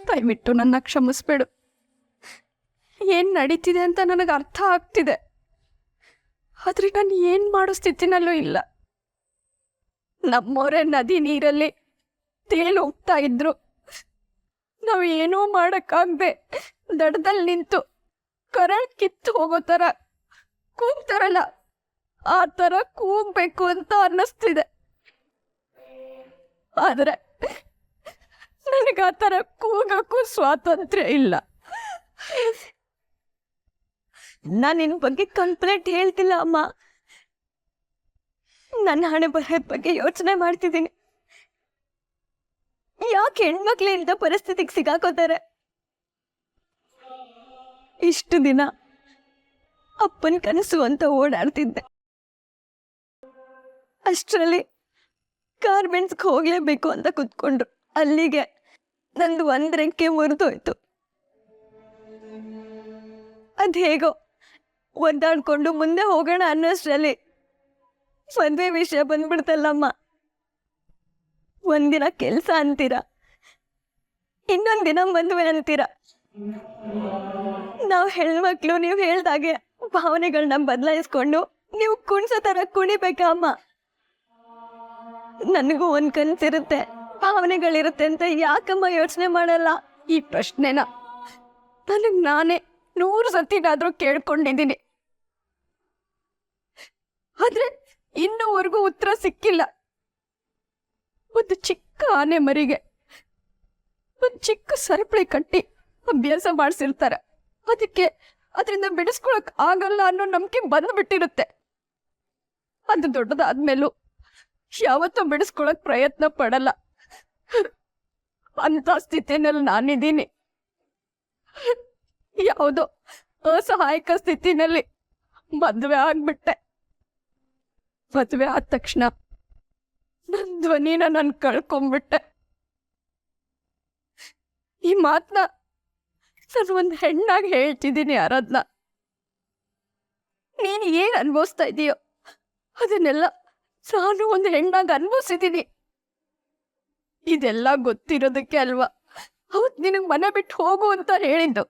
ದಯವಿಟ್ಟು ನನ್ನ ಕ್ಷಮಿಸ್ಬೇಡು. ಏನು ನಡೀತಿದೆ ಅಂತ ನನಗೆ ಅರ್ಥ ಆಗ್ತಿದೆ, ಆದರೆ ನಾನು ಏನು ಮಾಡೋ ಸ್ಥಿತಿನಲ್ಲೂ ಇಲ್ಲ. ನಮ್ಮವರೇ ನದಿ ನೀರಲ್ಲಿ ತೇಲು ಹೋಗ್ತಾ ಇದ್ರು. ನಾವು ಏನೂ ಮಾಡೋಕ್ಕಾಗದೆ ದಡದಲ್ಲಿ ನಿಂತು ಕರಳು ಕಿತ್ತು ಹೋಗೋ ಥರ ಕೂಗ್ತಾರಲ್ಲ, ಆ ಥರ ಕೂಗಬೇಕು ಅಂತ ಅನ್ನಿಸ್ತಿದೆ. ಆದರೆ ನನಗೆ ಆ ಥರ ಕೂಗಕ್ಕೂ ಸ್ವಾತಂತ್ರ್ಯ ಇಲ್ಲ. ನಾನು ನಿನ್ನ ಬಗ್ಗೆ ಕಂಪ್ಲೇಂಟ್ ಹೇಳ್ತಿಲ್ಲ ಅಮ್ಮ. ನನ್ನ ಹಣೆ ಬರಹದ ಬಗ್ಗೆ ಯೋಚನೆ ಮಾಡ್ತಿದ್ದೀನಿ. ಯಾಕೆ ಹೆಣ್ಮಕ್ಳು ಇಂಥ ಪರಿಸ್ಥಿತಿಗೆ ಸಿಗಾಕೋತಾರೆ? ಇಷ್ಟು ದಿನ ಅಪ್ಪನ ಕನಸು ಅಂತ ಓಡಾಡ್ತಿದ್ದೆ. ಅಷ್ಟರಲ್ಲಿ ಗಾರ್ಮೆಂಟ್ಸ್ಗೆ ಹೋಗ್ಲೇಬೇಕು ಅಂತ ಕುತ್ಕೊಂಡ್ರು. ಅಲ್ಲಿಗೆ ನಂದು ಒಂದು ರೆಕ್ಕೆ ಮುರಿದೋಯ್ತು. ಅದು ಹೇಗೋ ಒದ್ದಾಡ್ಕೊಂಡು ಮುಂದೆ ಹೋಗೋಣ ಅನ್ನೋಷ್ಟರಲ್ಲಿ ಮದುವೆ ವಿಷಯ ಬಂದ್ಬಿಡ್ತಲ್ಲಮ್ಮ. ಒಂದಿನ ಕೆಲಸ ಅಂತೀರ, ಇನ್ನೊಂದು ದಿನ ಮದುವೆ ಅಂತೀರ. ನಾವು ಹೆಣ್ಮಕ್ಳು ನೀವು ಹೇಳ್ದಾಗೆ ಭಾವನೆಗಳನ್ನ ಬದಲಾಯಿಸ್ಕೊಂಡು ನೀವು ಕುಣ್ಸೋ ಥರ ಕುಣಿಬೇಕಾ ಅಮ್ಮ? ನನಗೂ ಒಂದು ಕನಸಿರುತ್ತೆ, ಭಾವನೆಗಳಿರುತ್ತೆ ಅಂತ ಯಾಕಮ್ಮ ಯೋಚನೆ ಮಾಡಲ್ಲ? ಈ ಪ್ರಶ್ನೆನ ನನಗೆ ನಾನೇ 100 ಸತಿನಾದರೂ ಕೇಳ್ಕೊಂಡಿದ್ದೀನಿ, ಆದರೆ ಇನ್ನೂವರೆಗೂ ಉತ್ತರ ಸಿಕ್ಕಿಲ್ಲ. ಒಂದು ಚಿಕ್ಕ ಆನೆ ಮರಿಗೆ ಒಂದು ಚಿಕ್ಕ ಸರಪಳಿ ಕಟ್ಟಿ ಅಭ್ಯಾಸ ಮಾಡಿಸಿರ್ತಾರೆ. ಅದಕ್ಕೆ ಅದರಿಂದ ಬಿಡಿಸ್ಕೊಳಕ್ ಆಗಲ್ಲ ಅನ್ನೋ ನಂಬಿಕೆ ಬಂದ್ಬಿಟ್ಟಿರುತ್ತೆ. ಅದು ದೊಡ್ಡದಾದ್ಮೇಲೂ ಯಾವತ್ತೂ ಬಿಡಿಸ್ಕೊಳಕ್ ಪ್ರಯತ್ನ ಪಡಲ್ಲ. ಅಂತ ಸ್ಥಿತಿನಲ್ಲಿ ನಾನಿದ್ದೀನಿ. ಯಾವುದೋ ಅಸಹಾಯಕ ಸ್ಥಿತಿನಲ್ಲಿ ಮದುವೆ ಆಗ್ಬಿಟ್ಟೆ. ಮದುವೆ ಆದ ತಕ್ಷಣ ನನ್ನ ಧ್ವನಿನ ನಾನು ಕಳ್ಕೊಂಡ್ಬಿಟ್ಟೆ. ಈ ಮಾತನ್ನ ನಾನು ಒಂದು ಹೆಣ್ಣಾಗಿ ಹೇಳ್ತಿದ್ದೀನಿ ಆರಾಧನಾ. ನೀನು ಏನು ಅನುಭವಿಸ್ತಾ ಇದೀಯೋ ಅದನ್ನೆಲ್ಲ ನಾನು ಒಂದು ಹೆಣ್ಣಾಗಿ ಅನುಭವಿಸಿದ್ದೀನಿ. ಇದೆಲ್ಲ ಗೊತ್ತಿರೋದಕ್ಕೆ ಅಲ್ವಾ ಅವತ್ತು ನಿನಗೆ ಮನೆ ಬಿಟ್ಟು ಹೋಗು ಅಂತ ಹೇಳಿದ್ದು.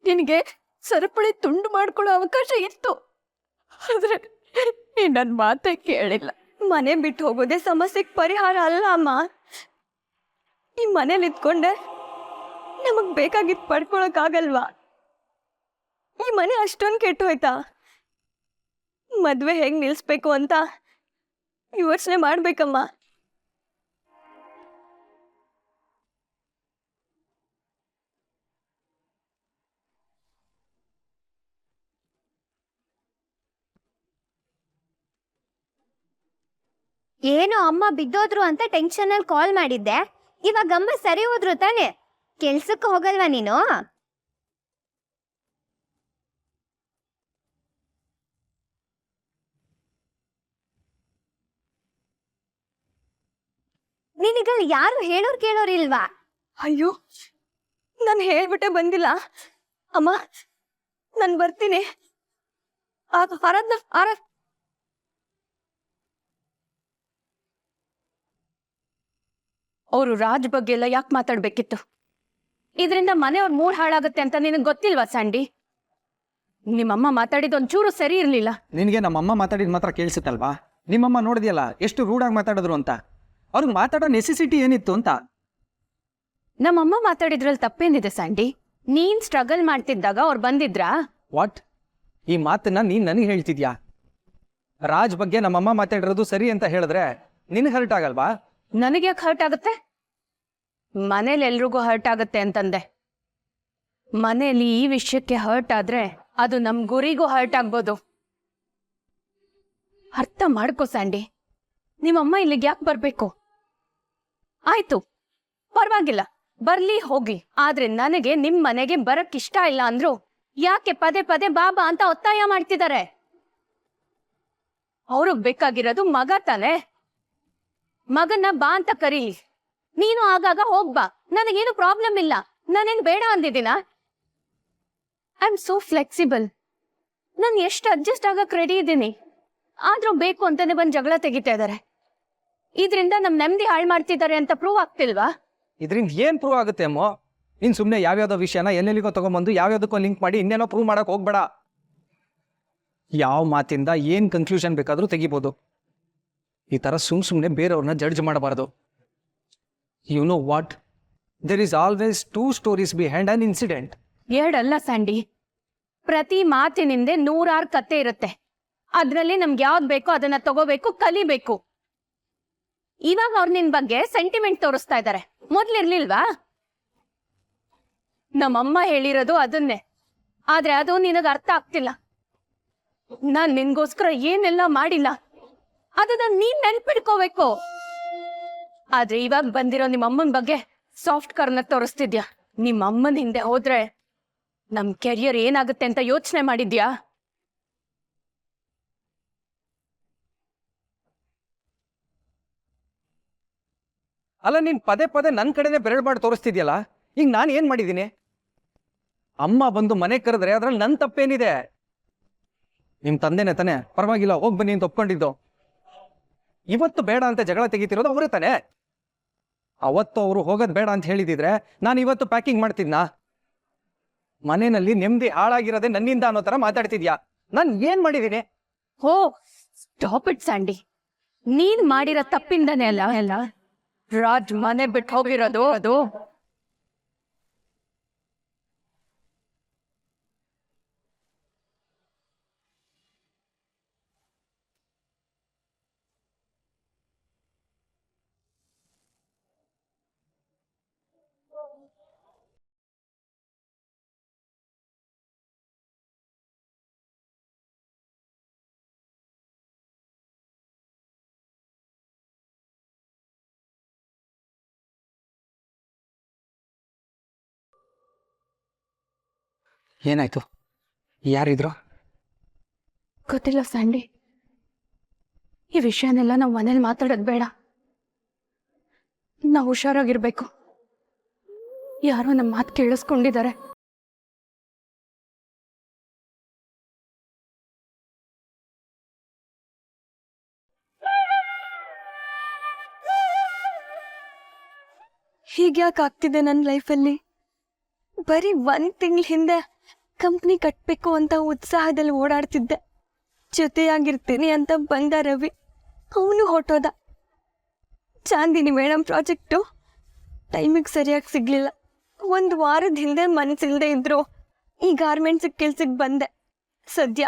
ನಿನಗೆ ಸರಪಳಿ ತುಂಡು ಮಾಡ್ಕೊಳ್ಳೋ ಅವಕಾಶ ಇತ್ತು, ಆದ್ರೆ ನನ್ನ ಮಾತೇ ಕೇಳಿಲ್ಲ. ಮನೆ ಬಿಟ್ಟು ಹೋಗೋದೇ ಸಮಸ್ಯೆಗೆ ಪರಿಹಾರ ಅಲ್ಲ ಅಮ್ಮ. ಈ ಮನೇಲಿ ಇದ್ಕೊಂಡೆ ನಮಗ್ ಬೇಕಾಗಿದ್ದು ಪಡ್ಕೊಳಕ್ಕಾಗಲ್ವಾ? ಈ ಮನೆ ಅಷ್ಟೊಂದು ಕೆಟ್ಟು ಹೋಯ್ತಾ? ಮದ್ವೆ ಹೇಗೆ ನಿಲ್ಲಿಸ್ಬೇಕು ಅಂತ ಯೋಚನೆ ಮಾಡ್ಬೇಕಮ್ಮ. ಏನೋ ಅಮ್ಮ ಬಿದ್ದೋದ್ರು ಅಂತ ಟೆನ್ಷನ್ ಅಲ್ಲಿ ಕಾಲ್ ಮಾಡಿದ್ದೆ. ಇವಾಗ ಅಮ್ಮ ಸರಿ ಹೋದ್ರು ತಾನೆ? ಕೆಲ್ಸಕ್ಕೆ ಹೋಗಲ್ವಾ ನೀನು? ನಿನಗ ಯಾರು ಹೇಳೋರ್ ಕೇಳೋರಿಲ್ವಾ? ಅಯ್ಯೋ, ನಾನು ಹೇಳ್ಬಿಟ್ಟೆ ಬಂದಿಲ್ಲ ಅಮ್ಮ. ನಾನು ಬರ್ತೀನಿ. ಅವರು ರಾಜ್ ಬಗ್ಗೆ ಎಲ್ಲ ಯಾಕೆ ಮಾತಾಡ್ಬೇಕಿತ್ತು? ಇದರಿಂದ ಮನೆಯವ್ರ ಮೂಡ್ ಹಾಳಾಗುತ್ತೆ ಅಂತ ನಿನಗೆ ಗೊತ್ತಿಲ್ವಾ ಸ್ಯಾಂಡಿ? ನಿಮ್ಮಮ್ಮ ಮಾತಾಡಿದ ಒಂಚೂರು ಸರಿ ಇರಲಿಲ್ಲ. ನಿನಗೆ ನಮ್ಮಮ್ಮ ಮಾತಾಡಿದ ಮಾತ್ರ ಕೇಳಿಸುತ್ತಲ್ವಾ? ನಿಮ್ಮಮ್ಮ ನೋಡಿದ್ಯಲ್ಲ ಎಷ್ಟು ರೂಢಾಗಿ ಮಾತಾಡಿದ್ರು ಅಂತ. ಅವ್ರಿಗೆ ಮಾತಾಡೋ ನೆಸೆಸಿಟಿ ಏನಿತ್ತು ಅಂತ. ನಮ್ಮಮ್ಮ ಮಾತಾಡಿದ್ರಲ್ಲಿ ತಪ್ಪೇನಿದೆ ಸ್ಯಾಂಡಿ? ನೀನ್ ಸ್ಟ್ರಗಲ್ ಮಾಡ್ತಿದ್ದಾಗ ಅವ್ರು ಬಂದಿದ್ರಾ? ವಾಟ್? ಈ ಮಾತನ್ನ ನೀನು ನನಗೆ ಹೇಳ್ತಿದ್ಯಾ? ರಾಜ್ ಬಗ್ಗೆ ನಮ್ಮಮ್ಮ ಮಾತಾಡಿರೋದು ಸರಿ ಅಂತ ಹೇಳಿದ್ರೆ ನಿನಗೆ ಹರ್ಟ್ ಆಗಲ್ವಾ? ನನಗೆ ಯಾಕೆ ಹರ್ಟ್ ಆಗುತ್ತೆ? ಮನೇಲಿ ಎಲ್ರಿಗೂ ಹರ್ಟ್ ಆಗುತ್ತೆ ಅಂತಂದೆ. ಮನೇಲಿ ಈ ವಿಷಯಕ್ಕೆ ಹರ್ಟ್ ಆದ್ರೆ ಅದು ನಮ್ ಗುರಿಗೂ ಹರ್ಟ್ ಆಗ್ಬೋದು. ಅರ್ಥ ಮಾಡ್ಕೋ ಸ್ಯಾಂಡಿ. ನಿಮ್ಮಮ್ಮ ಇಲ್ಲಿಗೆ ಯಾಕೆ ಬರ್ಬೇಕು? ಆಯ್ತು, ಪರವಾಗಿಲ್ಲ, ಬರ್ಲಿ ಹೋಗಿ. ಆದ್ರೆ ನನಗೆ ನಿಮ್ ಮನೆಗೆ ಬರಕ್ ಇಷ್ಟ ಇಲ್ಲ ಅಂದ್ರು ಯಾಕೆ ಪದೇ ಪದೇ ಬಾಬಾ ಅಂತ ಒತ್ತಾಯ ಮಾಡ್ತಿದ್ದಾರೆ? ಅವ್ರಿಗೆ ಬೇಕಾಗಿರೋದು ಮಗ ತಾನೆ. ಮಗನ್ನ ಬಾ ಅಂತ ಕರೀಲಿ. ನೀನು ಆಗಾಗ ಹೋಗ್ಬಾ, ನನಗೇನು ಪ್ರಾಬ್ಲಮ್ ಇಲ್ಲ. ನಾನೇನು ಬೇಡ ಅಂದಿದ್ದೀನ? I am so flexible. ನಾನು ಎಷ್ಟು ಅಡ್ಜಸ್ಟ್ ಆಗಕ್ ರೆಡಿ ಇದ್ದೀನಿ. ಆದ್ರೂ ಬೇಕು ಅಂತಾನೆ ಬಂದು ಜಗಳ ತೆಗಿತಾ ಇದ್ದಾರೆ. ಇದರಿಂದ ನಮ್ ನೆಮ್ಮದಿ ಹಾಳು ಮಾಡ್ತಿದ್ದಾರೆ ಅಂತ ಪ್ರೂವ್ ಆಗ್ತಿಲ್ವಾ? ಇದರಿಂದ ಏನು ಪ್ರೂವ್ ಆಗುತ್ತೆ ಅಮ್ಮೋ? ನೀನು ಸುಮ್ಮನೆ ಯಾವ್ಯಾವುದೋ ವಿಷಯನ ಎಲ್ಲೆಲ್ಲಿಗೋ ತೊಗೊಂಬಂದು ಯಾವ್ಯಾವುದಕ್ಕೋ ಲಿಂಕ್ ಮಾಡಿ ಇನ್ನೇನೋ ಪ್ರೂವ್ ಮಾಡೋಕೆ ಹೋಗ್ಬೇಡ. ಯಾವ ಮಾತಿಂದ ಏನು ಕನ್ಕ್ಲೂಷನ್ ಬೇಕಾದರೂ ತೆಗಿಬೋದು. ಈ ಥರ ಸುಮ್ಮನೆ ಬೇರೆಯವ್ರನ್ನ ಜಡ್ಜ್ ಮಾಡಬಾರ್ದು. You know what, there is always 2 stories behind an incident. ಎರಡಲ್ಲ ಸ್ಯಾಂಡಿ, ಪ್ರತಿ ಮಾತಿನಿಂದೆ 100 ಕತೆ ಇರುತ್ತೆ. ಅದ್ರಲ್ಲಿ ನಮ್ಗೆ ಯಾವ್ದು ಬೇಕೋ ಅದನ್ನ ತಗೋಬೇಕು, ಕಲಿಬೇಕು. ಇವಾಗ ಅವ್ರು ನಿನ್ ಬಗ್ಗೆ ಸೆಂಟಿಮೆಂಟ್ ತೋರಿಸ್ತಾ ಇದ್ದಾರೆ, ಮೊದ್ಲಿರ್ಲಿಲ್ವಾ? ನಮ್ಮಮ್ಮ ಹೇಳಿರೋದು ಅದನ್ನೇ, ಆದ್ರೆ ಅದು ನಿನಗೆ ಅರ್ಥ ಆಗ್ತಿಲ್ಲ. ನಾನ್ ನಿನ್ಗೋಸ್ಕರ ಏನೆಲ್ಲ ಮಾಡಿಲ್ಲ ಅದನ್ನ ನೀನ್ ನೆನ್ಪಿಡ್ಕೋಬೇಕು. ಆದ್ರೆ ಇವಾಗ ಬಂದಿರೋ ನಿಮ್ಮ ಅಮ್ಮನ ಬಗ್ಗೆ ಸಾಫ್ಟ್ ಕಾರ್ನರ್ ತೋರಿಸ್ತಿದ್ಯಾ. ನಿಮ್ಮ ಅಮ್ಮನ ಹಿಂದೆ ಹೋದ್ರೆ ನಮ್ ಕೆರಿಯರ್ ಏನಾಗುತ್ತೆ ಅಂತ ಯೋಚನೆ ಮಾಡಿದ್ಯಾ? ಅಲ್ಲ, ನೀನು ಪದೇ ಪದೇ ನನ್ನ ಕಡೆನೇ ಬೆರಳು ಮಾಡಿ ತೋರಿಸ್ತಿದ್ಯಲ್ಲ. ಈಗ ನಾನು ಏನು ಮಾಡಿದ್ದೀನಿ? ಅಮ್ಮ ಬಂದು ಮನೆ ಕರೆದ್ರೆ ಅದ್ರಲ್ಲಿ ನನ್ನ ತಪ್ಪೇನಿದೆ? ನಿಮ್ಮ ತಂದೆನೇ ತಾನೆ ಪರವಾಗಿಲ್ಲ ಹೋಗಿ ಬನ್ನಿ ಅಂತ ಒಪ್ಕೊಂಡಿದ್ದು. ಇವತ್ತು ಬೇಡ ಅಂತ ಜಗಳ ತೆಗಿತಿರೋದು ಅವರೇ ತಾನೆ. ಅವತ್ತು ಅವರು ಹೋಗೋದು ಬೇಡ ಅಂತ ಹೇಳಿದಿದ್ರೆ ನಾನು ಇವತ್ತು ಪ್ಯಾಕಿಂಗ್ ಮಾಡ್ತಿದ್ನಾ? ಮನೆಯಲ್ಲಿ ನೆಮ್ಮದಿ ಹಾಳಾಗಿರೋದೇ ನನ್ನಿಂದ ಅನ್ನೋ ಥರ ಮಾತಾಡ್ತಿದ್ಯಾ. ನಾನು ಏನು ಮಾಡಿದ್ದೀನಿ? ಹೋ, ಸ್ಟಾಪ್ ಇಟ್ ಸ್ಯಾಂಡಿ. ನೀನ್ ಮಾಡಿರೋ ತಪ್ಪಿಂದನೇ ಅಲ್ಲ ಎಲ್ಲ ರಾಜ್ ಮನೆ ಬಿಟ್ಟು ಹೋಗಿರೋದು. ಅದು ಏನಾಯ್ತು? ಯಾರಿದ್ರು? ಗೊತ್ತಿಲ್ಲ ಸ್ಯಾಂಡಿ. ಈ ವಿಷಯನೆಲ್ಲ ನಾವು ಮನೇಲಿ ಮಾತಾಡೋದು ಬೇಡ. ನಾವು ಹುಷಾರಾಗಿರ್ಬೇಕು. ಯಾರೋ ನಮ್ಮ ಮಾತು ಕೇಳಿಸ್ಕೊಂಡಿದ್ದಾರೆ. ಹೀಗ್ಯಾಕೆ ಆಗ್ತಿದೆ ನನ್ನ ಲೈಫಲ್ಲಿ? ಬರೀ 1 ತಿಂಗಳ ಹಿಂದೆ ಕಂಪ್ನಿ ಕಟ್ಟಬೇಕು ಅಂತ ಉತ್ಸಾಹದಲ್ಲಿ ಓಡಾಡ್ತಿದ್ದೆ. ಜೊತೆಯಾಗಿರ್ತೀನಿ ಅಂತ ಬಂದ ರವಿ, ಅವನು ಹೊಟ್ಟೋದ. ಚಾಂದಿನಿ ಮೇಡಮ್ ಪ್ರಾಜೆಕ್ಟು ಟೈಮಿಗೆ ಸರಿಯಾಗಿ ಸಿಗಲಿಲ್ಲ. 1 ವಾರದ ಹಿಂದೆ ಮನಸ್ಸಿಲ್ದೆ ಇದ್ರು ಈ ಗಾರ್ಮೆಂಟ್ಸಿಗೆ ಕೆಲ್ಸಕ್ಕೆ ಬಂದೆ. ಸದ್ಯ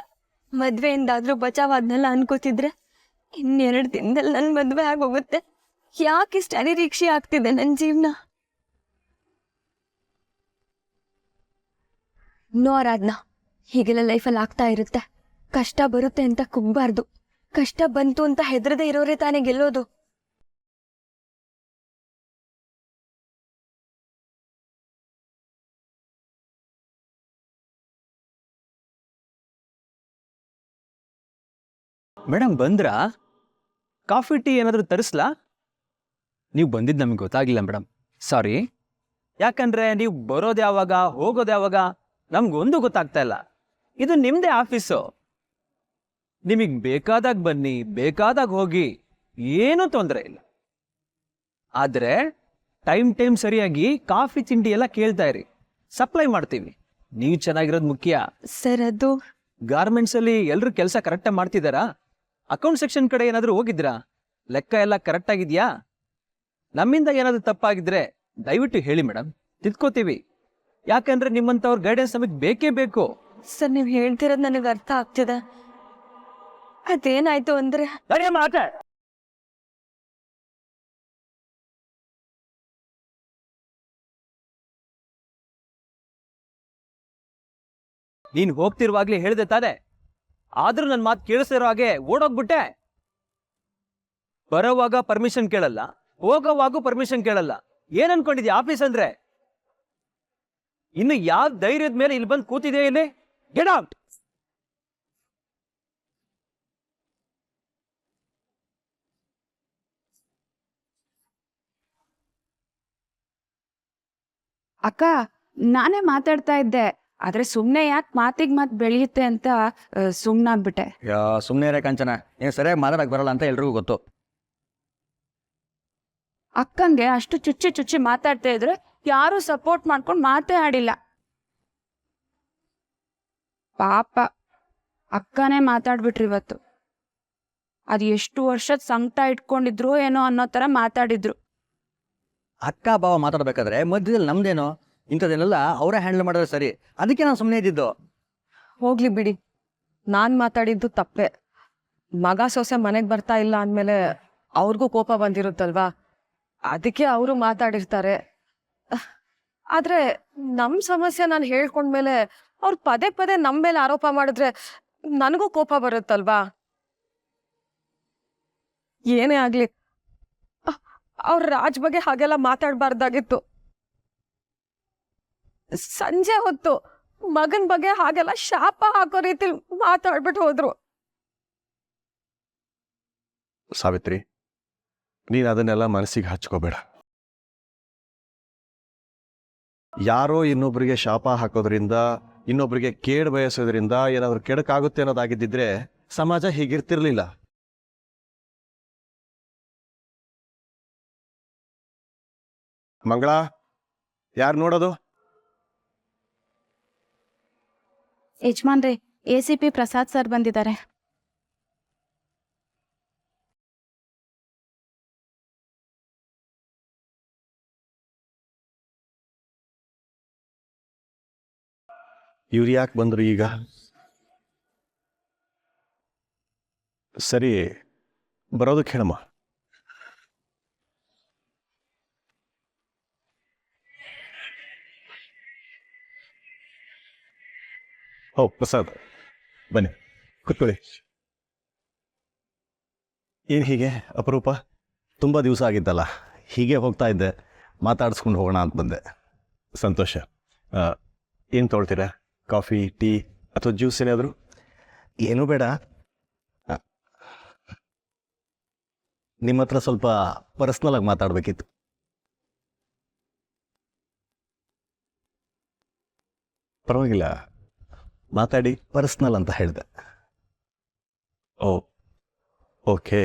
ಮದುವೆಯಿಂದಾದರೂ ಬಚಾವಾದ್ನೆಲ್ಲ ಅನ್ಕೋತಿದ್ರೆ 2 ದಿನದಲ್ಲಿ ನನ್ನ ಮದುವೆ ಆಗೋಗುತ್ತೆ. ಯಾಕಿಷ್ಟು ಅನಿರೀಕ್ಷೆ ಆಗ್ತಿದೆ ನನ್ನ ಜೀವನ? ನೋ ಆರಾಧನಾ, ಹೀಗೆಲ್ಲ ಲೈಫಲ್ಲಿ ಆಗ್ತಾ ಇರುತ್ತೆ. ಕಷ್ಟ ಬರುತ್ತೆ ಅಂತ ಕುಗ್ಬಾರ್ದು. ಕಷ್ಟ ಬಂತು ಅಂತ ಹೆದರದೆ ಇರೋರೇ ತಾನೇ ಗೆಲ್ಲೋದು. ಮೇಡಮ್ ಬಂದ್ರಾ? ಕಾಫಿ ಟೀ ಏನಾದರೂ ತರಿಸ್ಲಾ? ನೀವು ಬಂದಿದ್ದು ನಮಗೆ ಗೊತ್ತಾಗಿಲ್ಲ ಮೇಡಮ್, ಸಾರಿ. ಯಾಕಂದ್ರೆ ನೀವು ಬರೋದು ಯಾವಾಗ ಹೋಗೋದು ಯಾವಾಗ ನಮ್ಗೊಂದು ಗೊತ್ತಾಗ್ತಾ ಇಲ್ಲ. ಇದು ನಿಮ್ಮದೇ ಆಫೀಸು, ನಿಮಗೆ ಬೇಕಾದಾಗ ಬನ್ನಿ ಬೇಕಾದಾಗ ಹೋಗಿ, ಏನೂ ತೊಂದರೆ ಇಲ್ಲ. ಆದರೆ ಟೈಮ್ ಸರಿಯಾಗಿ ಕಾಫಿ ತಿಂಡಿ ಎಲ್ಲ ಕೇಳ್ತಾ ಇರಿ, ಸಪ್ಲೈ ಮಾಡ್ತೀವಿ. ನೀವು ಚೆನ್ನಾಗಿರೋದು ಮುಖ್ಯ. ಸರ್, ಅದು ಗಾರ್ಮೆಂಟ್ಸಲ್ಲಿ ಎಲ್ಲರೂ ಕೆಲಸ ಕರೆಕ್ಟಾಗಿ ಮಾಡ್ತಿದ್ದಾರಾ? ಅಕೌಂಟ್ ಸೆಕ್ಷನ್ ಕಡೆ ಏನಾದರೂ ಹೋಗಿದ್ರಾ? ಲೆಕ್ಕ ಎಲ್ಲ ಕರೆಕ್ಟ್ ಆಗಿದೆಯಾ? ನಮ್ಮಿಂದ ಏನಾದರೂ ತಪ್ಪಾಗಿದ್ರೆ ದಯವಿಟ್ಟು ಹೇಳಿ ಮೇಡಮ್, ತಿದ್ಕೋತೀವಿ. ಯಾಕಂದ್ರೆ ನಿಮ್ಮಂಥವ್ರ ಗೈಡೆನ್ಸ್ ನಮಗೆ ಬೇಕೇ ಬೇಕು. ಸರ್, ನೀವು ಹೇಳ್ತಿರೋದು ನನಗೆ ಅರ್ಥ ಆಗ್ತಿದೆ. ಅದೇನಾಯ್ತು ಅಂದ್ರೆ ನೀನ್ ಹೋಗ್ತಿರುವಾಗ್ಲೇ ಹೇಳಿದೆ ತಾನೆ, ಆದ್ರೂ ನನ್ನ ಮಾತು ಕೇಳಿಸಿರೋ ಹಾಗೆ ಓಡೋಗ್ಬಿಟ್ಟೆ. ಬರೋವಾಗ ಪರ್ಮಿಷನ್ ಕೇಳಲ್ಲ, ಹೋಗೋವಾಗೂ ಪರ್ಮಿಷನ್ ಕೇಳಲ್ಲ. ಏನ್ ಅನ್ಕೊಂಡಿದ್ಯಾ ಆಫೀಸ್ ಅಂದ್ರೆ? ಇನ್ನು ಯಾವ ಧೈರ್ಯದ ಮೇಲೆ ಇಲ್ಲಿ ಬಂದು ಕೂತಿದೆ? ಇಲ್ಲಿ ಗೆಟ್ ಔಟ್. ಅಕ್ಕ, ನಾನೇ ಮಾತಾಡ್ತಾ ಇದ್ದೆ, ಆದ್ರೆ ಸುಮ್ನೆ ಯಾಕೆ ಮಾತಿಗೆ ಮಾತು ಬೆಳೆಯುತ್ತೆ ಅಂತ ಸುಮ್ನಾಗ್ಬಿಟ್ಟೆ. ಸುಮ್ಮನೆ ಇರೇ ಕಾಂಚನ, ಏನು ಸರಿಯಾಗಿ ಮಾತಾಡಕ್ಕೆ ಬರಲ್ಲ ಅಂತ ಎಲ್ರಿಗೂ ಗೊತ್ತು. ಅಕ್ಕಂಗೆ ಅಷ್ಟು ಚುಚ್ಚಿ ಚುಚ್ಚಿ ಮಾತಾಡ್ತಾ ಇದ್ರೆ ಯಾರು ಸಪೋರ್ಟ್ ಮಾಡ್ಕೊಂಡು ಮಾತೇ ಆಡಿಲ್ಲ. ಪಾಪ ಅಕ್ಕನೇ ಮಾತಾಡ್ಬಿಟ್ರಿ ಇವತ್ತು. ಅದು ಎಷ್ಟು ವರ್ಷದ ಸಂಕಟ ಇಟ್ಕೊಂಡಿದ್ರು ಏನೋ ಅನ್ನೋ ಥರ ಮಾತಾಡಿದ್ರು. ಅಕ್ಕ ಬಾವ ಮಾತಾಡ್ಬೇಕಾದ್ರೆ ಮಧ್ಯದಲ್ಲಿ ನಮ್ದೇನೋ, ಇಂಥದನ್ನೆಲ್ಲ ಅವರೇ ಹ್ಯಾಂಡಲ್ ಮಾಡಿದ್ರೆ ಸರಿ. ಅದಕ್ಕೆ ನಾನು ಸುಮ್ಮನೆ ಇದ್ದಿದ್ದು. ಹೋಗ್ಲಿ ಬಿಡಿ, ನಾನು ಮಾತಾಡಿದ್ದು ತಪ್ಪೆ. ಮಗ ಸೊಸೆ ಮನೆಗೆ ಬರ್ತಾ ಇಲ್ಲ ಅಂದಮೇಲೆ ಅವ್ರಿಗೂ ಕೋಪ ಬಂದಿರುತ್ತಲ್ವಾ, ಅದಕ್ಕೆ ಅವರು ಮಾತಾಡಿರ್ತಾರೆ. ಆದರೆ ನಮ್ಮ ಸಮಸ್ಯೆ ನಾನು ಹೇಳ್ಕೊಂಡ್ಮೇಲೆ ಅವ್ರು ಪದೇ ಪದೇ ನಮ್ಮ ಮೇಲೆ ಆರೋಪ ಮಾಡಿದ್ರೆ ನನಗೂ ಕೋಪ ಬರುತ್ತಲ್ವಾ. ಏನೇ ಆಗಲಿ, ಅವ್ರ ರಾಜ್ ಬಗ್ಗೆ ಹಾಗೆಲ್ಲ ಮಾತಾಡಬಾರ್ದಾಗಿತ್ತು. ಸಂಜೆ ಹೊತ್ತು ಮಗನ ಬಗ್ಗೆ ಹಾಗೆಲ್ಲ ಶಾಪ ಹಾಕೋ ರೀತಿಲಿ ಮಾತಾಡ್ಬಿಟ್ಟು ಹೋದ್ರು. ಸಾವಿತ್ರಿ, ನೀನು ಅದನ್ನೆಲ್ಲ ಮನಸ್ಸಿಗೆ ಹಚ್ಕೋಬೇಡ. ಯಾರೋ ಇನ್ನೊಬ್ಬರಿಗೆ ಶಾಪ ಹಾಕೋದ್ರಿಂದ, ಇನ್ನೊಬ್ಬರಿಗೆ ಕೇಡು ಬಯಸೋದ್ರಿಂದ ಏನಾದರೂ ಕೆಡಕಾಗುತ್ತೆ ಅನ್ನೋದಾಗಿದ್ದಿದ್ರೆ ಸಮಾಜ ಹೀಗಿರ್ತಿರ್ಲಿಲ್ಲ. ಮಂಗಳ, ಯಾರು ನೋಡೋದು? ಯಜಮಾನ್ರೆ, ACP ಪ್ರಸಾದ್ ಸರ್ ಬಂದಿದ್ದಾರೆ. ಇವ್ರು ಯಾಕೆ ಬಂದರು ಈಗ? ಸರಿ, ಬರೋದಕ್ಕೆ ಹೇಳಮ್ಮ. ಓ ಪ್ರಸಾದ್, ಬನ್ನಿ ಕೂತ್ಕೊಳ್ಳಿ. ಏನು ಹೀಗೆ ಅಪರೂಪ? ತುಂಬ ದಿವಸ ಆಗಿತ್ತಲ್ಲ, ಹೀಗೆ ಹೋಗ್ತಾ ಇದ್ದೆ, ಮಾತಾಡಿಸ್ಕೊಂಡು ಹೋಗೋಣ ಅಂತ ಬಂದೆ. ಸಂತೋಷ. ಏನು ತೊಗೊಳ್ತೀರಾ? ಕಾಫಿ, ಟೀ ಅಥವಾ ಜ್ಯೂಸ್ ಏನಾದರೂ? ಏನೂ ಬೇಡ. ನಿಮ್ಮ ಹತ್ರ ಸ್ವಲ್ಪ ಪರ್ಸ್ನಲ್ ಆಗಿ ಮಾತಾಡಬೇಕಿತ್ತು. ಪರವಾಗಿಲ್ಲ, ಮಾತಾಡಿ. ಪರ್ಸ್ನಲ್ ಅಂತ ಹೇಳಿದೆ. ಓ ಓಕೆ.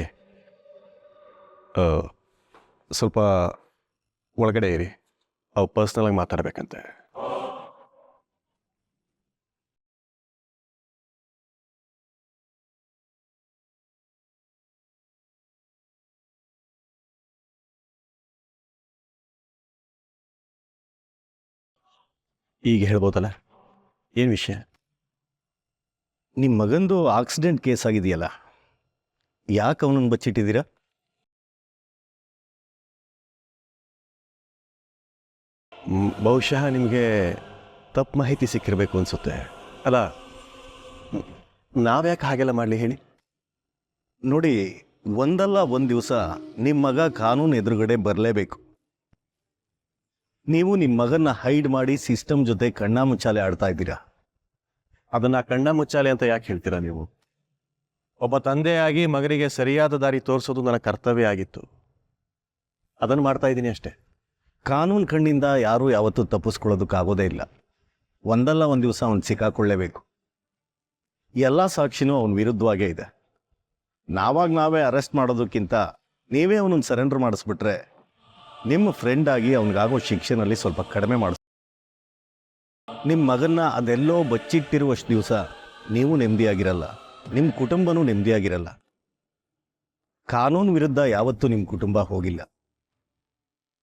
ಸ್ವಲ್ಪ ಒಳಗಡೆ ಇರಿ, ಅವು ಪರ್ಸ್ನಲಾಗಿ ಮಾತಾಡಬೇಕಂತೆ. ಈಗ ಹೇಳ್ಬೋದಲ್ಲ, ಏನು ವಿಷಯ? ನಿಮ್ಮ ಮಗಂದು ಆಕ್ಸಿಡೆಂಟ್ ಕೇಸ್ ಆಗಿದೆಯಲ್ಲ, ಯಾಕೆ ಅವನನ್ನು ಬಚ್ಚಿಟ್ಟಿದ್ದೀರಾ? ಬಹುಶಃ ನಿಮಗೆ ತಪ್ಪು ಮಾಹಿತಿ ಸಿಕ್ಕಿರಬೇಕು ಅನಿಸುತ್ತೆ. ಅಲ್ಲ, ನಾವ್ಯಾಕೆ ಹಾಗೆಲ್ಲ ಮಾಡಲಿ ಹೇಳಿ? ನೋಡಿ, ಒಂದಲ್ಲ ಒಂದು ದಿವಸ ನಿಮ್ಮ ಮಗ ಕಾನೂನು ಎದುರುಗಡೆ ಬರಲೇಬೇಕು. ನೀವು ನಿಮ್ಮ ಮಗನ್ನ ಹೈಡ್ ಮಾಡಿ ಸಿಸ್ಟಮ್ ಜೊತೆ ಕಣ್ಣಾಮುಚ್ಚಾಲೆ ಆಡ್ತಾ ಇದ್ದೀರಾ. ಅದನ್ನು ಕಣ್ಣ ಮುಚ್ಚಾಲೆ ಅಂತ ಯಾಕೆ ಹೇಳ್ತೀರಾ ನೀವು? ಒಬ್ಬ ತಂದೆಯಾಗಿ ಮಗನಿಗೆ ಸರಿಯಾದ ದಾರಿ ತೋರಿಸೋದು ನನ್ನ ಕರ್ತವ್ಯ ಆಗಿತ್ತು. ಅದನ್ನು ಮಾಡ್ತಾ ಇದ್ದೀನಿ ಅಷ್ಟೇ. ಕಾನೂನು ಕಣ್ಣಿಂದ ಯಾರೂ ಯಾವತ್ತೂ ತಪ್ಪಿಸ್ಕೊಳ್ಳೋದಕ್ಕಾಗೋದೇ ಇಲ್ಲ. ಒಂದಲ್ಲ ಒಂದು ದಿವಸ ಅವನು ಸಿಕ್ಕಾಕೊಳ್ಳೇಬೇಕು. ಎಲ್ಲ ಸಾಕ್ಷಿನೂ ಅವನ ವಿರುದ್ಧವಾಗೇ ಇದೆ. ನಾವೇ ಅರೆಸ್ಟ್ ಮಾಡೋದಕ್ಕಿಂತ ನೀವೇ ಅವನನ್ನು ಸರೆಂಡರ್ ಮಾಡಿಸ್ಬಿಟ್ರೆ ನಿಮ್ಮ ಫ್ರೆಂಡ್ ಆಗಿ ಅವನಿಗಾಗೋ ಶಿಕ್ಷೆನಲ್ಲಿ ಸ್ವಲ್ಪ ಕಡಿಮೆ ಮಾಡಿಸ್. ನಿಮ್ಮ ಮಗನ್ನ ಅದೆಲ್ಲೋ ಬಚ್ಚಿಟ್ಟಿರುವಷ್ಟು ದಿವಸ ನೀವು ನೆಮ್ಮದಿಯಾಗಿರಲ್ಲ, ನಿಮ್ಮ ಕುಟುಂಬನೂ ನೆಮ್ಮದಿಯಾಗಿರಲ್ಲ. ಕಾನೂನು ವಿರುದ್ಧ ಯಾವತ್ತೂ ನಿಮ್ಮ ಕುಟುಂಬ ಹೋಗಿಲ್ಲ.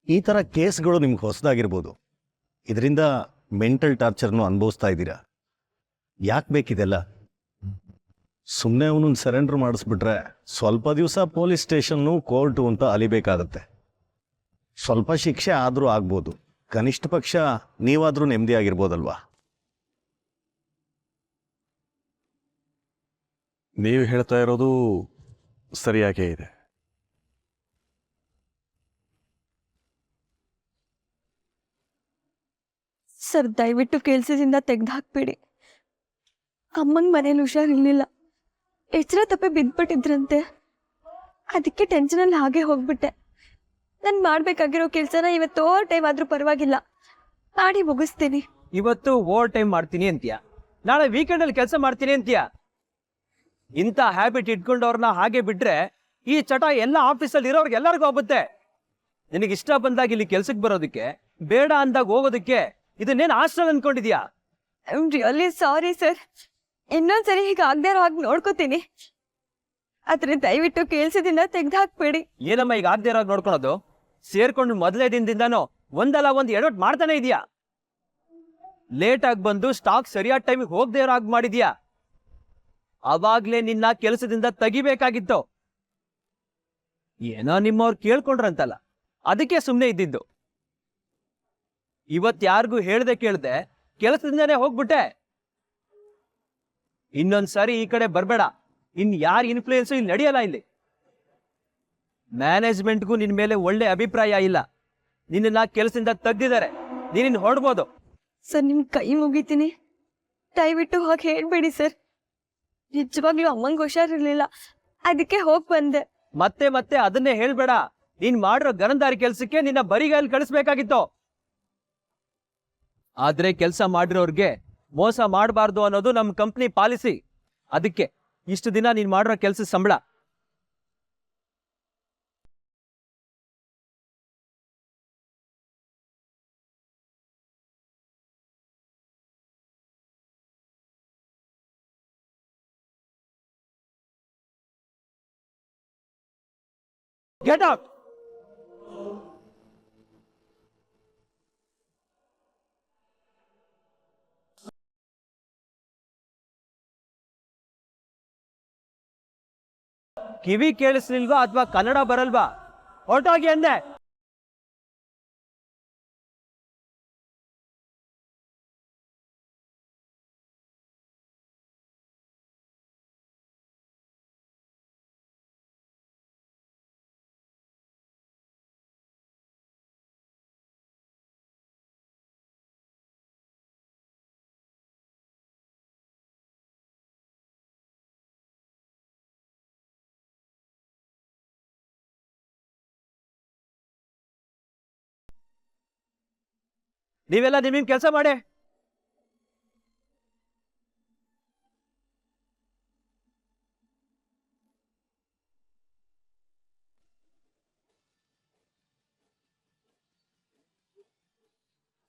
ಈ ಥರ ಕೇಸ್ಗಳು ನಿಮ್ಗೆ ಹೊಸದಾಗಿರ್ಬೋದು. ಇದರಿಂದ ಮೆಂಟಲ್ ಟಾರ್ಚರ್ನು ಅನುಭವಿಸ್ತಾ ಇದ್ದೀರಾ. ಯಾಕೆ ಬೇಕಿದೆಲ್ಲ? ಸುಮ್ಮನೆ ಅವನನ್ನು ಸರೆಂಡರ್ ಮಾಡಿಸ್ಬಿಟ್ರೆ ಸ್ವಲ್ಪ ದಿವಸ ಪೊಲೀಸ್ ಸ್ಟೇಷನ್ನು, ಕೋರ್ಟು ಅಂತ ಅಲಿಬೇಕಾಗತ್ತೆ. ಸ್ವಲ್ಪ ಶಿಕ್ಷೆ ಆದರೂ ಆಗ್ಬೋದು. ಕನಿಷ್ಠ ಪಕ್ಷ ನೀವಾದರೂ ನೆಮ್ಮದಿಯಾಗಿರ್ಬೋದಲ್ವಾ? ನೀವು ಹೇಳ್ತಾ ಇರೋದು ಸರಿಯಾಗೇ ಇದೆ. ಸರ್, ದಯವಿಟ್ಟು ಕೆಲಸದಿಂದ ತೆಗೆದುಹಾಕ್ಬೇಡಿ. ಅಮ್ಮಂಗೆ ಮನೇಲಿ ಹುಷಾರಿರ್ಲಿಲ್ಲ, ಎಚ್ಚರ ತಪ್ಪೆ ಬಿದ್ದುಬಿಟ್ಟಿದ್ರಂತೆ. ಅದಕ್ಕೆ ಟೆನ್ಷನಲ್ಲಿ ಹಾಗೆ ಹೋಗ್ಬಿಟ್ಟೆ. ನಾನು ಮಾಡಬೇಕಾಗಿರೋ ಕೆಲಸನ ಇವತ್ತು ಓವರ್ ಟೈಮ್ ಆದರೂ ಪರವಾಗಿಲ್ಲ ಮಾಡಿ ಮುಗಿಸ್ತೀನಿ. ಇವತ್ತು ಓವರ್ ಟೈಮ್ ಮಾಡ್ತೀನಿ ಅಂತೀಯ, ನಾಳೆ ವೀಕೆಂಡಲ್ಲಿ ಕೆಲಸ ಮಾಡ್ತೀನಿ ಅಂತೀಯ. ಇಂಥ ಹ್ಯಾಬಿಟ್ ಇಟ್ಕೊಂಡವ್ರನ್ನ ಹಾಗೆ ಬಿಟ್ರೆ ಈ ಚಟ ಎಲ್ಲ ಆಫೀಸಲ್ಲಿ ಇರೋರ್ಗೆ ಎಲ್ಲರಿಗೂ ಹೋಗುತ್ತೆ. ನಿನಗೆ ಇಷ್ಟ ಬಂದಾಗ ಇಲ್ಲಿ ಕೆಲ್ಸಕ್ಕೆ ಬರೋದಕ್ಕೆ, ಬೇಡ ಅಂದಾಗ ಹೋಗೋದಕ್ಕೆ ಇದನ್ನೇನು ಹಾಸ್ಟೆಲ್ ಅನ್ಕೊಂಡಿದ್ಯಾ? I am really sorry sir. ಇನ್ನೊಂದ್ಸರಿ ಹೀಗೆ ಆಗದೆ ಇರೋ ಹಾಗೆ ನೋಡ್ಕೋತೀನಿ. ಆದ್ರೆ ದಯವಿಟ್ಟು ಕೆಲ್ಸದಿಂದ ತೆಗ್ದು ಹಾಕ್ಬೇಡಿ. ಏನಮ್ಮ ಈಗ ಆಗದೆ ಇರೋ ನೋಡ್ಕೊಳೋದು? ಸೇರ್ಕೊಂಡು ಮೊದಲೇ ದಿನದಿಂದಾನು ಒಂದಲ್ಲ ಒಂದು ಎಡವಟ್ ಮಾಡ್ತಾನೆ ಇದೀಯಾ. ಲೇಟ್ ಆಗಿ ಬಂದು ಸ್ಟಾಕ್ ಸರಿಯಾದ ಟೈಮಿಗೆ ಹೋಗದೆ ಇರೋ ಹಾಗೆ ಮಾಡಿದ್ಯಾ. ಅವಾಗ್ಲೇ ನಿನ್ನ ಕೆಲಸದಿಂದ ತೆಗಿಬೇಕಾಗಿತ್ತು. ಏನೋ ನಿಮ್ಮವ್ರು ಕೇಳ್ಕೊಂಡ್ರಂತಲ್ಲ, ಅದಕ್ಕೆ ಸುಮ್ಮನೆ ಇದ್ದಿದ್ದು. ಇವತ್ ಯಾರಿಗೂ ಹೇಳ್ದೆ ಕೇಳ್ದೆ ಕೆಲಸದಿಂದಾನೇ ಹೋಗ್ಬಿಟ್ಟೆ. ಇನ್ನೊಂದ್ಸರಿ ಈ ಕಡೆ ಬರ್ಬೇಡ. ಇನ್ ಯಾರ ಇನ್ಫ್ಲೂಯೆನ್ಸು ಇಲ್ಲಿ ನಡೆಯಲ್ಲ. ಇಲ್ಲಿ ಮ್ಯಾನೇಜ್ಮೆಂಟ್ಗೂ ನಿನ್ ಮೇಲೆ ಒಳ್ಳೆ ಅಭಿಪ್ರಾಯ ಇಲ್ಲ. ನಿನ್ನ ಕೆಲಸದಿಂದ ತೆಗ್ದಿದ್ದಾರೆ. ನೀನಿನ್ ಹೊರಡ್ಬೋದು. ಸರ್ ನಿಮ್ ಕೈ ಮುಗಿತೀನಿ, ದಯವಿಟ್ಟು ಹೋಗಿ ಹೇಳ್ಬೇಡಿ ಸರ್. ನಿಜವಾಗ್ಲೂ ಅಮ್ಮಂಗೆ ಹುಷಾರಿರ್ಲಿಲ್ಲ, ಅದಕ್ಕೆ ಹೋಗ್ ಬಂದೆ. ಮತ್ತೆ ಮತ್ತೆ ಅದನ್ನೇ ಹೇಳ್ಬೇಡ. ನೀನ್ ಮಾಡಿರೋ ಗರಂದಾರಿ ಕೆಲ್ಸಕ್ಕೆ ನಿನ್ನ ಬರಿಗೈಲಿ ಕಳಿಸ್ಬೇಕಾಗಿತ್ತು. ಆದ್ರೆ ಕೆಲಸ ಮಾಡಿರೋರ್ಗೆ ಮೋಸ ಮಾಡಬಾರ್ದು ಅನ್ನೋದು ನಮ್ಮ ಕಂಪ್ನಿ ಪಾಲಿಸಿ. ಅದಕ್ಕೆ ಇಷ್ಟು ದಿನ ನೀನ್ ಮಾಡಿರೋ ಕೆಲ್ಸ ಸಂಬಳ. Get out! ಕಿವಿ ಕೇಳಿಸ್ಲಿಲ್ವಾ ಅಥವಾ ಕನ್ನಡ ಬರಲ್ವಾ? ಹೊರಟೋಗಿ ಅಂದೆ. ನೀವೆಲ್ಲ ನಿಮ್ ಕೆಲಸ ಮಾಡಿ.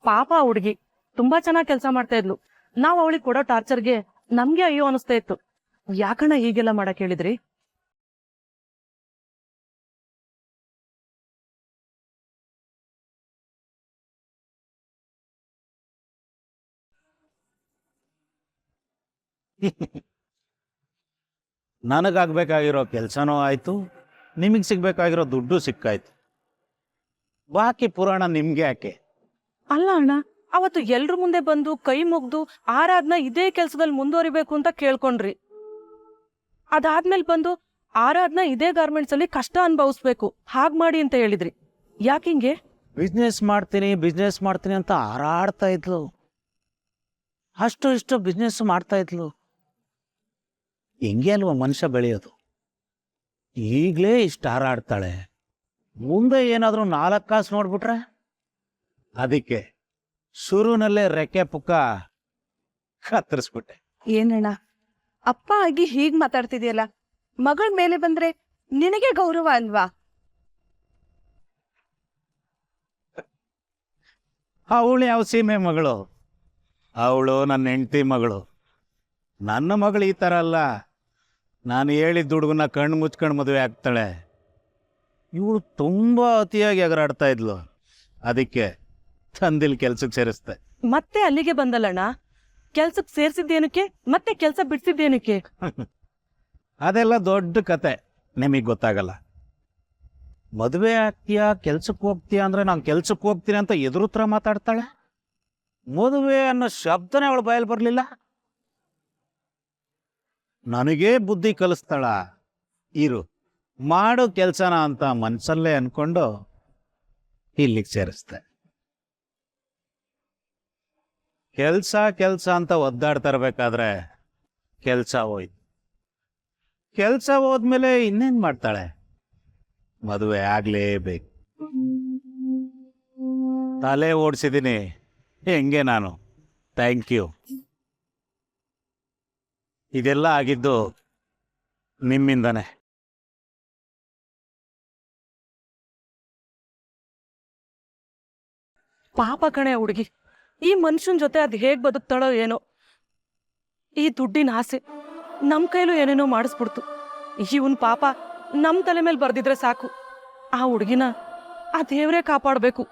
ಪಾಪ ಹುಡುಗಿ ತುಂಬಾ ಚೆನ್ನಾಗಿ ಕೆಲಸ ಮಾಡ್ತಾ ಇದ್ಲು. ನಾವ್ ಅವಳಿಗೆ ಕೊಡೋ ಟಾರ್ಚರ್ಗೆ ನಮ್ಗೆ ಅಯ್ಯೋ ಅನಿಸ್ತಾ ಇತ್ತು. ಯಾಕಣ್ಣ ಹೀಗೆಲ್ಲ ಮಾಡಕ್ ಹೇಳಿದ್ರಿ? ನನಗಾಗಬೇಕಾಗಿರೋ ಕೆಲಸನೂ ಆಯಿತು, ನಿಮಗೆ ಸಿಗ್ಬೇಕಾಗಿರೋ ದುಡ್ಡು ಸಿಕ್ಕಾಯ್ತು. ಬಾಕಿ ಪುರಾಣ ನಿಮ್ಗೆ ಯಾಕೆ? ಅಲ್ಲ ಅಣ್ಣ, ಅವತ್ತು ಎಲ್ರ ಮುಂದೆ ಬಂದು ಕೈ ಮುಗ್ದು ಆರಾಧ್ನ ಇದೇ ಕೆಲ್ಸದಲ್ಲಿ ಮುಂದುವರಿಬೇಕು ಅಂತ ಕೇಳ್ಕೊಂಡ್ರಿ. ಅದಾದ್ಮೇಲೆ ಬಂದು ಆರಾಧ್ನ ಇದೇ ಗಾರ್ಮೆಂಟ್ಸ್ ಅಲ್ಲಿ ಕಷ್ಟ ಅನುಭವಿಸ್ಬೇಕು ಹಾಗ್ ಮಾಡಿ ಅಂತ ಹೇಳಿದ್ರಿ. ಯಾಕಿಂಗೆ? ಬಿಸ್ನೆಸ್ ಮಾಡ್ತೀನಿ ಅಂತ ಹಾರಾಡ್ತಾ ಇದ್ಲು. ಅಷ್ಟು ಇಷ್ಟು ಬಿಸ್ನೆಸ್ ಮಾಡ್ತಾ ಇದ್ಲು. ಹೆಂಗೆ ಅಲ್ವಾ ಮನುಷ್ಯ ಬೆಳೆಯೋದು? ಈಗಲೇ ಇಷ್ಟು ಹಾರಾಡ್ತಾಳೆ, ಮುಂದೆ ಏನಾದರೂ 4 ಕಾಸು ನೋಡ್ಬಿಟ್ರೆ? ಅದಕ್ಕೆ ಶುರುನಲ್ಲೇ ರೆಕ್ಕೆ ಪುಕ್ಕ ಕತ್ತರಿಸ್ಬಿಟ್ಟೆ. ಏನಣ್ಣ ಅಪ್ಪ ಆಗಿ ಹೀಗ್ ಮಾತಾಡ್ತಿದ್ಯಲ್ಲ? ಮಗಳ ಮೇಲೆ ಬಂದ್ರೆ ನಿನಗೆ ಗೌರವ ಅಲ್ವಾ? ಅವಳು ಯಾವ ಸೀಮೆ ಮಗಳು? ಅವಳು ನನ್ನ ಹೆಂಡತಿ ಮಗಳು. ನನ್ನ ಮಗಳು ಈ ಥರ ಅಲ್ಲ. ನಾನು ಹೇಳಿದ ಹುಡುಗನ ಕಣ್ಣು ಮುಚ್ಕೊಂಡು ಮದುವೆ ಆಗ್ತಾಳೆ. ಇವಳು ತುಂಬ ಅತಿಯಾಗಿ ಎಗರಾಡ್ತಾ ಇದ್ಲು. ಅದಕ್ಕೆ ತಂದಿಲ್ ಕೆಲ್ಸಕ್ಕೆ ಸೇರಿಸ್ತೆ. ಮತ್ತೆ ಅಲ್ಲಿಗೆ ಬಂದಲ್ಲಣ್ಣ. ಕೆಲ್ಸಕ್ಕೆ ಸೇರ್ಸಿದ್ದೇನಕ್ಕೆ, ಮತ್ತೆ ಕೆಲ್ಸ ಬಿಡ್ಸಿದ್ದೇನಕ್ಕೆ? ಅದೆಲ್ಲ ದೊಡ್ಡ ಕತೆ, ನಿಮಗೆ ಗೊತ್ತಾಗಲ್ಲ. ಮದುವೆ ಆಗ್ತೀಯಾ, ಕೆಲ್ಸಕ್ಕೆ ಹೋಗ್ತೀಯಾ ಅಂದರೆ ನಾನು ಕೆಲ್ಸಕ್ಕೆ ಹೋಗ್ತೀನಿ ಅಂತ ಎದುರುತ್ರ ಮಾತಾಡ್ತಾಳೆ. ಮದುವೆ ಅನ್ನೋ ಶಬ್ದನೇ ಅವಳು ಬಾಯಲ್ಲಿ ಬರಲಿಲ್ಲ. ನನಗೇ ಬುದ್ಧಿ ಕಲಿಸ್ತಾಳ. ಇರು ಮಾಡೋ ಕೆಲಸನ ಅಂತ ಮನಸ್ಸಲ್ಲೇ ಅನ್ಕೊಂಡು ಇಲ್ಲಿಗೆ ಸೇರಿಸ್ತೆ. ಕೆಲಸ ಅಂತ ಒದ್ದಾಡ್ತಾ ಇರ್ಬೇಕಾದ್ರೆ ಕೆಲಸ ಹೋಯ್ತು. ಕೆಲಸ ಹೋದ್ಮೇಲೆ ಇನ್ನೇನು ಮಾಡ್ತಾಳೆ? ಮದುವೆ ಆಗಲೇಬೇಕು. ತಲೆ ಓಡಿಸಿದ್ದೀನಿ ಹೆಂಗೆ ನಾನು. Thank you. ಇದೆಲ್ಲ ಆಗಿದ್ದು ನಿಮ್ಮಿಂದನೇ. ಪಾಪ ಕಣೆ ಹುಡುಗಿ. ಈ ಮನುಷ್ಯನ ಜೊತೆ ಅದು ಹೇಗೆ ಬದುಕ್ತಾಳೋ ಏನೋ. ಈ ದುಡ್ಡಿನ ಆಸೆ ನಮ್ಮ ಕೈಲೂ ಏನೇನೋ ಮಾಡಿಸ್ಬಿಡ್ತು. ಇವನ್ ಪಾಪ ನಮ್ಮ ತಲೆ ಮೇಲೆ ಬರ್ದಿದ್ರೆ ಸಾಕು. ಆ ಹುಡುಗಿನ ಆ ದೇವರೇ ಕಾಪಾಡಬೇಕು.